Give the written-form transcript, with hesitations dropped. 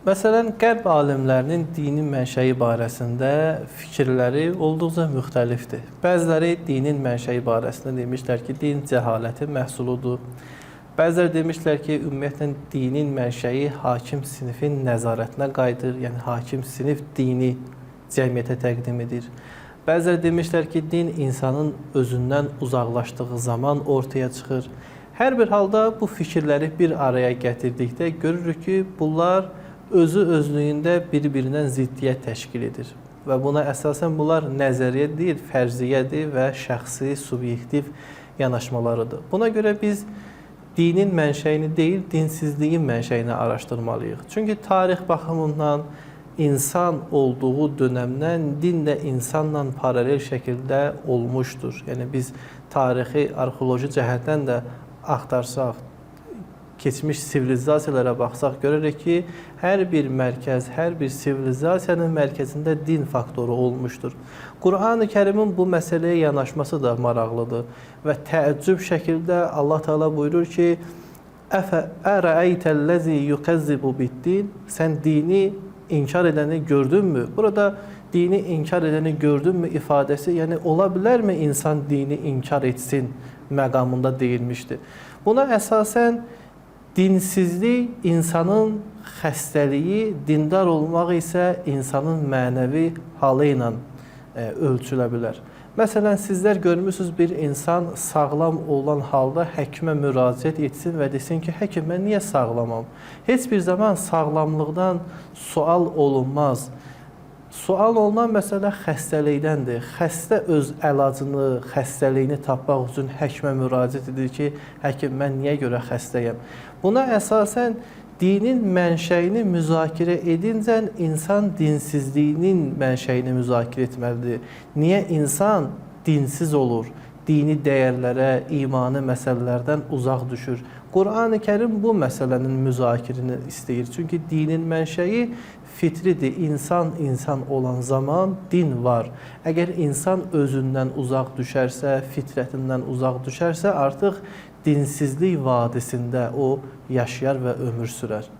Məsələn, Qərb alimlərinin dinin mənşəyi barəsində fikirləri olduqca müxtəlifdir. Bəziləri dinin mənşəyi barəsində demişlər ki, din cəhalətin məhsuludur. Bəziləri demişlər ki, ümumiyyətlə dinin mənşəyi hakim sinifin nəzarətinə qayıdır, yəni hakim sinif dini cəmiyyətə təqdim edir. Bəziləri demişlər ki, din insanın özündən uzaqlaşdığı zaman ortaya çıxır. Hər bir halda bu fikirləri bir araya gətirdikdə görürük ki, bunlar özü-özlüyündə bir-birindən ziddiyyət təşkil edir. Və buna əsasən bunlar nəzəriyyə deyil, fərziyyədir və şəxsi, subyektiv yanaşmalarıdır. Buna görə biz dinin mənşəyini deyil, dinsizliyin mənşəyini araşdırmalıyıq. Çünki tarix baxımından insan olduğu dönəmdən din də insanla paralel şəkildə olmuşdur. Yəni biz tarixi, arxeoloji cəhətdən də axtarsaq, keçmiş sivilizasiyalara baxsaq görürük ki, hər bir mərkəz, hər bir sivilizasiyanın mərkəzində din faktoru olmuşdur. Qur'an-ı Kərimin bu məsələyə yanaşması da maraqlıdır və təəccüb şəkildə Allah Teala buyurur ki, "Ərəəytəl-ləzi yuqəzzibu bid-din?" Sən dini inkar edəni gördünmü? Burada dini inkar edəni gördünmü ifadəsi, yəni ola bilərmi insan dini inkar etsin məqamında deyilmişdir. Buna əsasən dinsizlik insanın xəstəliyi, dindar olmaq isə insanın mənəvi halı ilə ölçülə bilər. Məsələn, sizlər görmüsünüz bir insan sağlam olan halda həkimə müraciət etsin və desin ki, həkim, mən niyə sağlamam? Heç bir zaman sağlamlıqdan sual olunmaz. Sual olunan məsələ xəstəlikdəndir. Xəstə öz əlacını, xəstəliyini tapmaq üçün həkimə müraciət edir ki, həkim, mən niyə görə xəstəyəm? Buna əsasən dinin mənşəyini müzakirə edincən insan dinsizliyinin mənşəyini müzakirə etməlidir. Niyə insan dinsiz olur? Dini dəyərlərə, imani məsələlərdən uzaq düşür. Qur'an-ı Kərim bu məsələnin müzakirini istəyir. Çünki dinin mənşəyi fitridir. İnsan olan zaman din var. Əgər insan özündən uzaq düşərsə, fitrətindən uzaq düşərsə, artıq dinsizlik vadisində o yaşayar və ömür sürər.